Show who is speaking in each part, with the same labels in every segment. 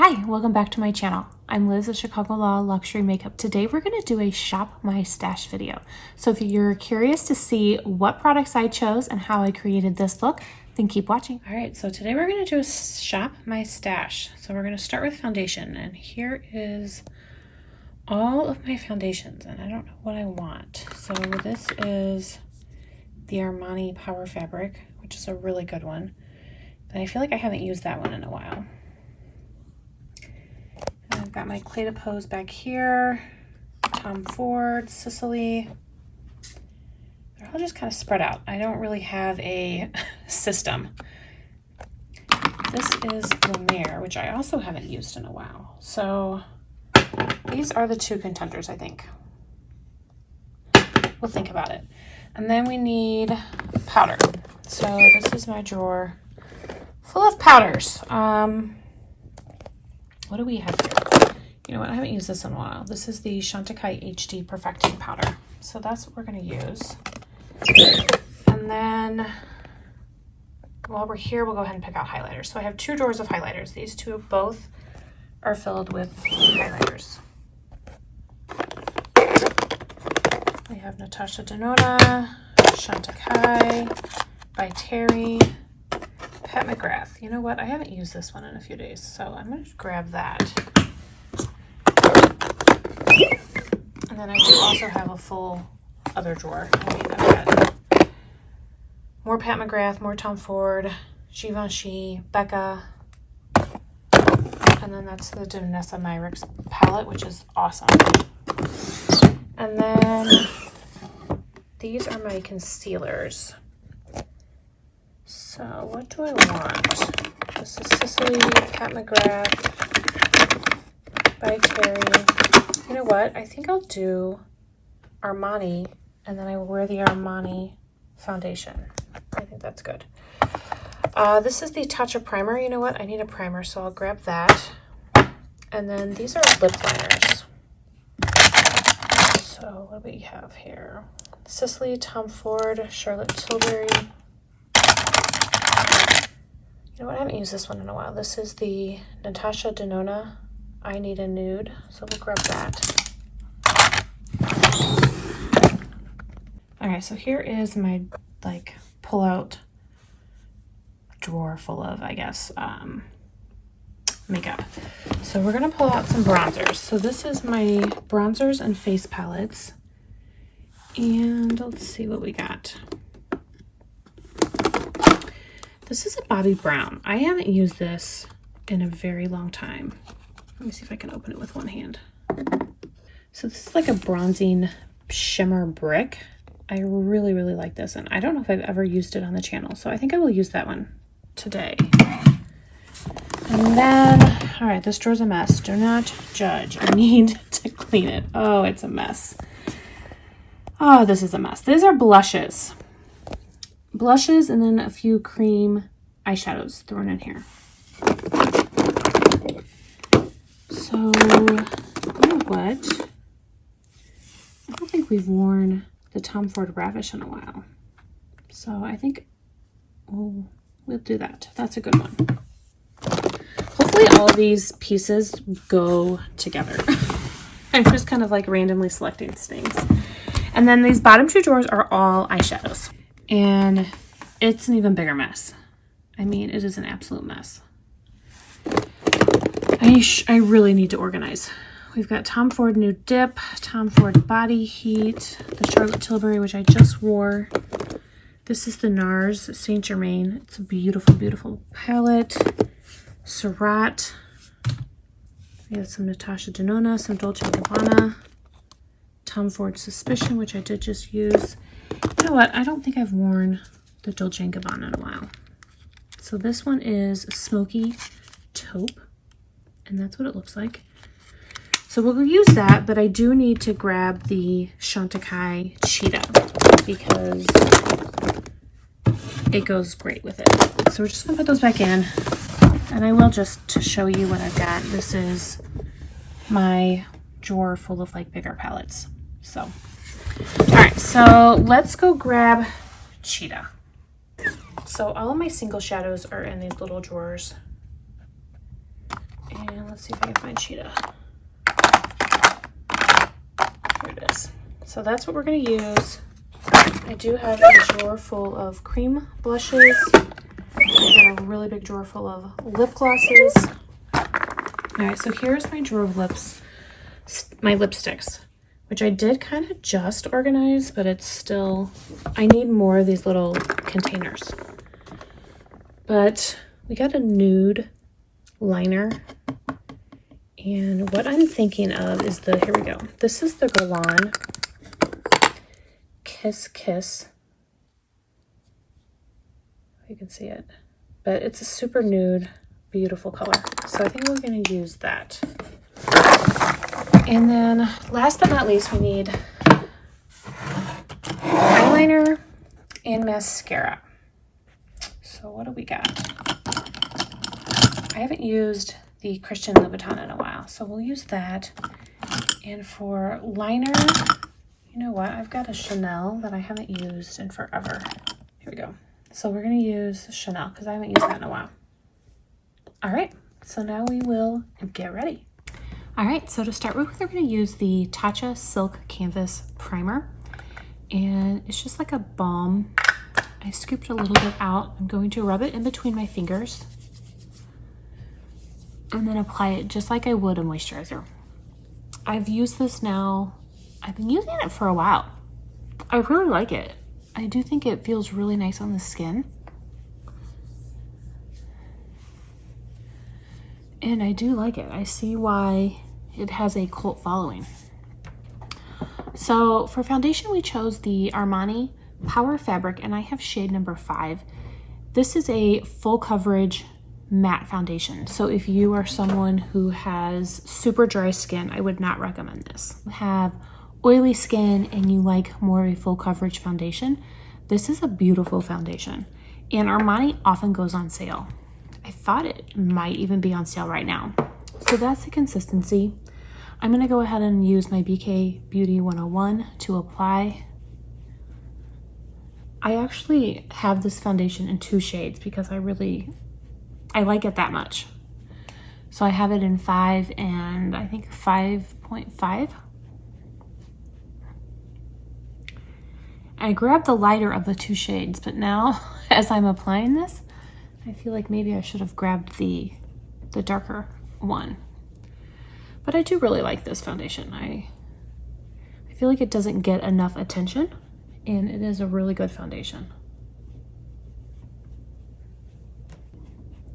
Speaker 1: Hi, welcome back to my channel. I'm Liz of Chicago Law Luxury Makeup. Today we're going to do a shop my stash video. So if you're curious to see what products I chose and how I created this look, then keep watching. All right, so today we're going to do a shop my stash. So we're going to start with foundation, and here is all of my foundations, and I don't know what I want. So this is the Armani Power Fabric, which is a really good one, but I feel like I haven't used that one in a while. I've got my Clé de Pose back here, Tom Ford, Sicily. They're all just kind of spread out. I don't really have a system. This is La Mer, which I also haven't used in a while. So these are the two contenders, I think. We'll think about it. And then we need powder. So this is my drawer full of powders. What do we have here? You know what? I haven't used this in a while. This is the Chantecaille HD Perfecting Powder. So that's what we're going to use. And then while we're here, we'll go ahead and pick out highlighters. So I have two drawers of highlighters. These two both are filled with highlighters. We have Natasha Denona, Chantecaille by Terry, Patmograph. You know what? I haven't used this one in a few days, so I'm going to grab that. And then I do also have a full other drawer. I mean, I've got more Patmograph, more Tom Ford, Givenchy, Becca, and then that's the Vanessa Myricks palette, which is awesome. And then these are my concealers. So what do I want? This is Sicily, Patmograph by Terry. You know what? I think I'll do Armani, and then I will wear the Armani foundation. I think that's good. This is the Tatcha primer. You know what? I need a primer, so I'll grab that. And then these are lip liners. So what do we have here? Sicily, Tom Ford, Charlotte Tilbury. You know what? I haven't used this one in a while. This is the Natasha Denona I Need a Nude, so we'll grab that. Okay, so here is my pull-out drawer full of, I guess, makeup. So we're gonna pull out some bronzers. So this is my bronzers and face palettes, and let's see what we got. This is a Bobbi Brown. I haven't used this in a very long time. Let me see if I can open it with one hand. So this is like a bronzing shimmer brick. I really, really like this, and I don't know if I've ever used it on the channel, so I think I will use that one today. And then, all right, this drawer's a mess. Do not judge. I need to clean it. Oh, it's a mess. Oh, this is a mess. These are blushes. Blushes and then a few cream eyeshadows thrown in here. So, you know what? I don't think we've worn the Tom Ford Ravish in a while. So I think we'll do that. That's a good one. Hopefully all of these pieces go together. I'm just kind of like randomly selecting things. And then these bottom two drawers are all eyeshadows. And it's an even bigger mess. I mean, it is an absolute mess. I really need to organize. We've got Tom Ford Nude Dip, Tom Ford Body Heat, the Charlotte Tilbury, which I just wore. This is the NARS Saint Germain. It's a beautiful, beautiful palette. Surratt. We have some Natasha Denona, some Dolce & Gabbana. Tom Ford Suspicion, which I did just use. You know what? I don't think I've worn the Dolce & Gabbana in a while. So this one is Smoky Taupe, and that's what it looks like. So we'll use that, but I do need to grab the Chantecaille Cheetah because it goes great with it. So we're just gonna put those back in, and I will just to show you what I've got. This is my drawer full of like bigger palettes. So, all right, so let's go grab Cheetah. So all of my single shadows are in these little drawers. And And let's see if I can find Cheetah. Here it is. So that's what we're going to use. I do have a drawer full of cream blushes. I've got a really big drawer full of lip glosses. All right, so here's my drawer of my lipsticks, which I did kind of just organize, but it's still, I need more of these little containers. But we got a nude liner. And what I'm thinking of is here we go. This is the Guerlain Kiss Kiss. You can see it, but it's a super nude, beautiful color. So I think we're going to use that. And then last but not least, we need eyeliner and mascara. So what do we got? I haven't used the Christian Louboutin in a while, so we'll use that. And for liner, you know what? I've got a Chanel that I haven't used in forever. Here we go. So we're going to use Chanel because I haven't used that in a while. All right, so now we will get ready. All right, so to start with, we're going to use the Tatcha Silk Canvas Primer. And it's just like a balm. I scooped a little bit out. I'm going to rub it in between my fingers. And then apply it just like I would a moisturizer. I've used this now. I've been using it for a while. I really like it. I do think it feels really nice on the skin. And I do like it. I see why it has a cult following. So for foundation, we chose the Armani Power Fabric, and I have shade number 5. This is a full coverage matte foundation. So if you are someone who has super dry skin, I would not recommend this. If you have oily skin and you like more of a full coverage foundation, this is a beautiful foundation. And Armani often goes on sale. I thought it might even be on sale right now. So that's the consistency. I'm going to go ahead and use my BK Beauty 101 to apply. I actually have this foundation in 2 shades because I like it that much. So I have it in 5 and I think 5.5. I grabbed the lighter of the 2 shades, but now as I'm applying this, I feel like maybe I should have grabbed the darker one. But I do really like this foundation. I feel like it doesn't get enough attention, and it is a really good foundation.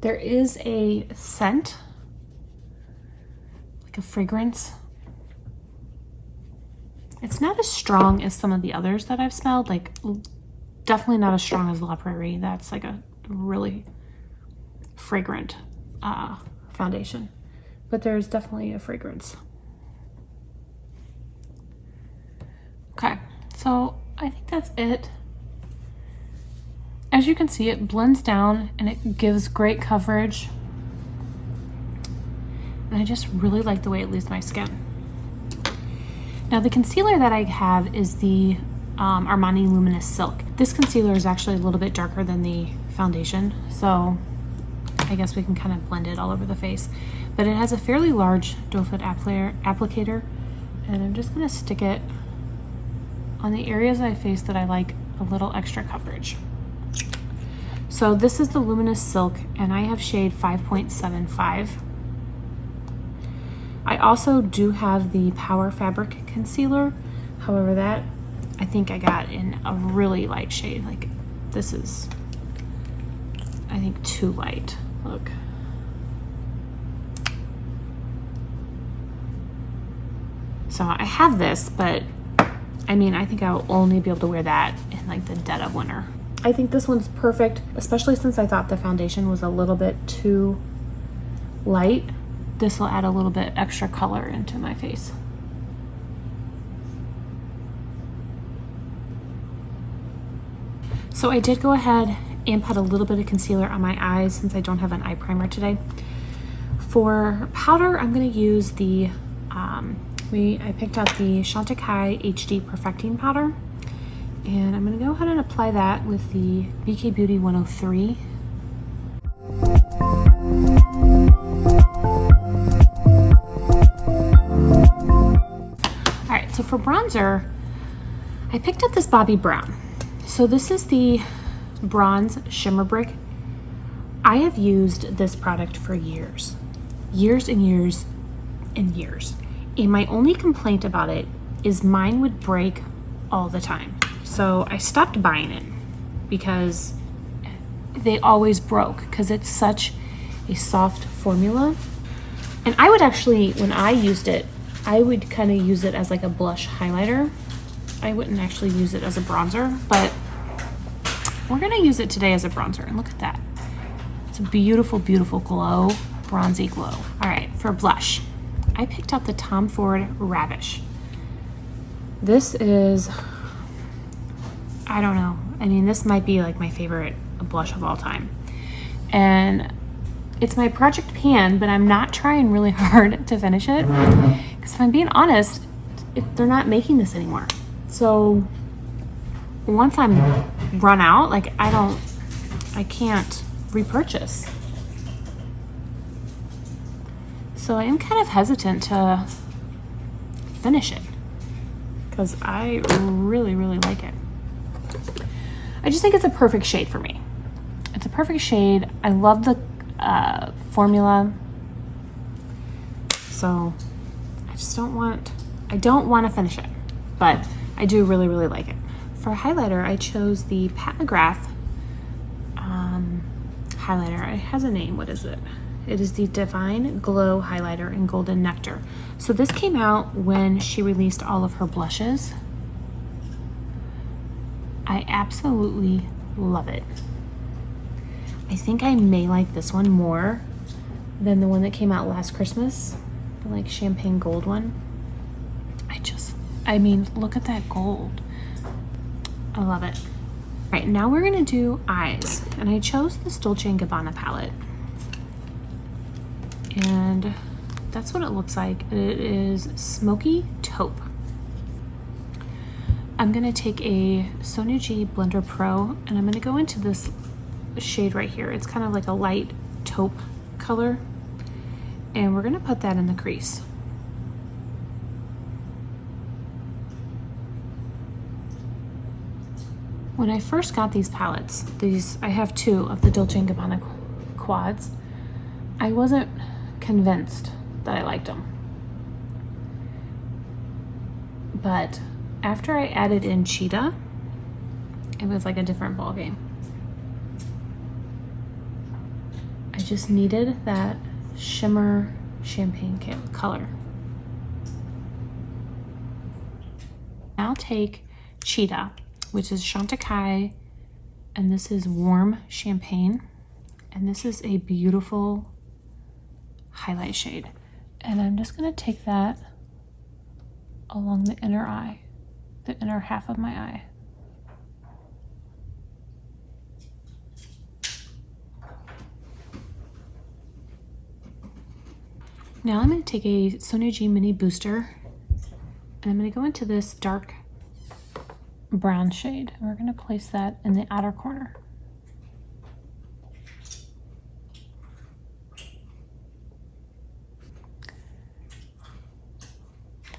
Speaker 1: There is a scent, like a fragrance. It's not as strong as some of the others that I've smelled, like definitely not as strong as La Prairie. That's like a really fragrant foundation, but there's definitely a fragrance. Okay, so I think that's it. As you can see, it blends down and it gives great coverage. And I just really like the way it leaves my skin. Now the concealer that I have is the Armani Luminous Silk. This concealer is actually a little bit darker than the foundation, so I guess we can kind of blend it all over the face. But it has a fairly large doe foot applicator, and I'm just going to stick it on the areas of my face that I like a little extra coverage. So this is the Luminous Silk, and I have shade 5.75. I also do have the Power Fabric Concealer. However, that I think I got in a really light shade. Like this is, I think, too light. Look. So I have this, but I mean, I think I'll only be able to wear that in like the dead of winter. I think this one's perfect, especially since I thought the foundation was a little bit too light. This will add a little bit extra color into my face. So I did go ahead and put a little bit of concealer on my eyes since I don't have an eye primer today. For powder, I'm going to use the, I picked out the Chantecaille HD Perfecting Powder. And I'm going to go ahead and apply that with the BK Beauty 103. for bronzer, I picked up this Bobbi Brown. So this is the Bronze Shimmer Brick. I have used this product for years. Years and years and years. And my only complaint about it is mine would break all the time. So I stopped buying it because they always broke because it's such a soft formula. And I would actually, when I used it, I would kind of use it as like a blush highlighter. I wouldn't actually use it as a bronzer, but we're gonna use it today as a bronzer. And look at that. It's a beautiful, beautiful glow, bronzy glow. All right, for blush, I picked up the Tom Ford Ravish. This is, I don't know. I mean, this might be like my favorite blush of all time. And it's my project pan, but I'm not trying really hard to finish it. Because if I'm being honest, they're not making this anymore. So once I'm run out, like I can't repurchase. So I am kind of hesitant to finish it because I really, really like it. I just think it's a perfect shade for me. It's a perfect shade. I love the formula. So I don't want to finish it, but I do really, really like it. For highlighter, I chose the Patmograph highlighter. It has a name. What is it? It is the Divine Glow Highlighter in Golden Nectar. So this came out when she released all of her blushes. I absolutely love it. I think I may like this one more than the one that came out last Christmas, the like champagne gold one. I mean, look at that gold. I love it. All right, now we're gonna do eyes. And I chose this Dolce & Gabbana palette. And that's what it looks like. It is Smoky Taupe. I'm gonna take a Sonia G Blender Pro and I'm gonna go into this shade right here. It's kind of like a light taupe color. And we're gonna put that in the crease. When I first got these palettes, I have two of the Dolce & Gabbana quads, I wasn't convinced that I liked them. But after I added in Cheetah, it was like a different ballgame. I just needed that shimmer champagne color. Now take Cheetah, which is Chantecaille, and this is Warm Champagne, and this is a beautiful highlight shade. And I'm just gonna take that along the inner eye, the inner half of my eye. Now I'm gonna take a Sonia G Mini Booster, and I'm gonna go into this dark brown shade. And we're going to place that in the outer corner.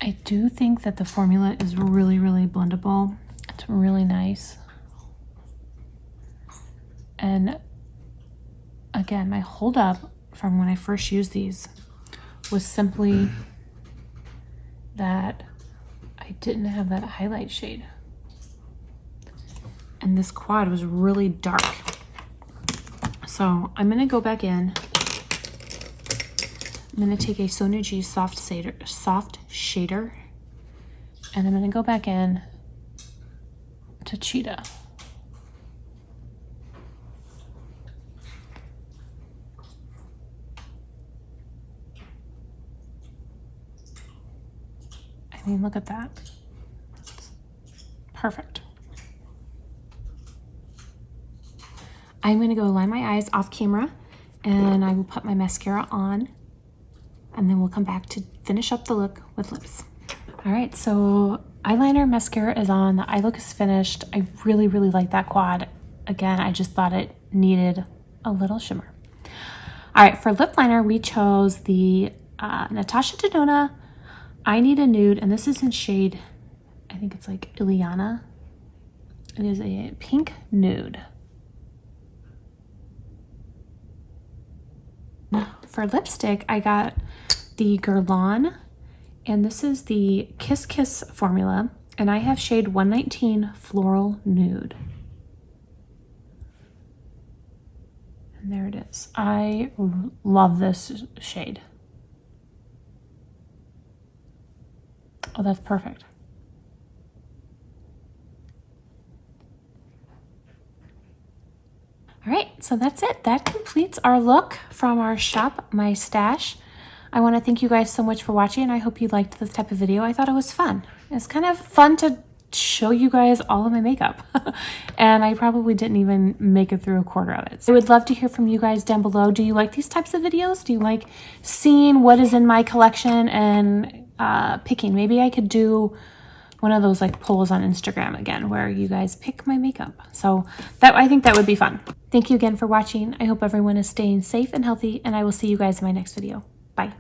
Speaker 1: I do think that the formula is really, really blendable. It's really nice. And again, my holdup from when I first used these was simply that I didn't have that highlight shade. And this quad was really dark. So I'm gonna go back in. I'm gonna take a Sonia G soft shader, and I'm gonna go back in to Cheetah. I mean, look at that. It's perfect. I'm gonna go line my eyes off camera and I will put my mascara on and then we'll come back to finish up the look with lips. All right, so eyeliner mascara is on, the eye look is finished. I really, really like that quad. Again, I just thought it needed a little shimmer. All right, for lip liner, we chose the Natasha Denona I Need a Nude, and this is in shade I think it's like Ileana. It is a pink nude. For lipstick, I got the Guerlain, and this is the Kiss Kiss formula, and I have shade 119 Floral Nude. And there it is. I love this shade. Oh, that's perfect. All right, so that's it. That completes our look from our shop, My Stash. I want to thank you guys so much for watching, and I hope you liked this type of video. I thought it was fun. It's kind of fun to show you guys all of my makeup. And I probably didn't even make it through a quarter of it. So I would love to hear from you guys down below. Do you like these types of videos? Do you like seeing what is in my collection and picking? Maybe I could do one of those like polls on Instagram again where you guys pick my makeup. So I think that would be fun. Thank you again for watching. I hope everyone is staying safe and healthy, and I will see you guys in my next video. Bye.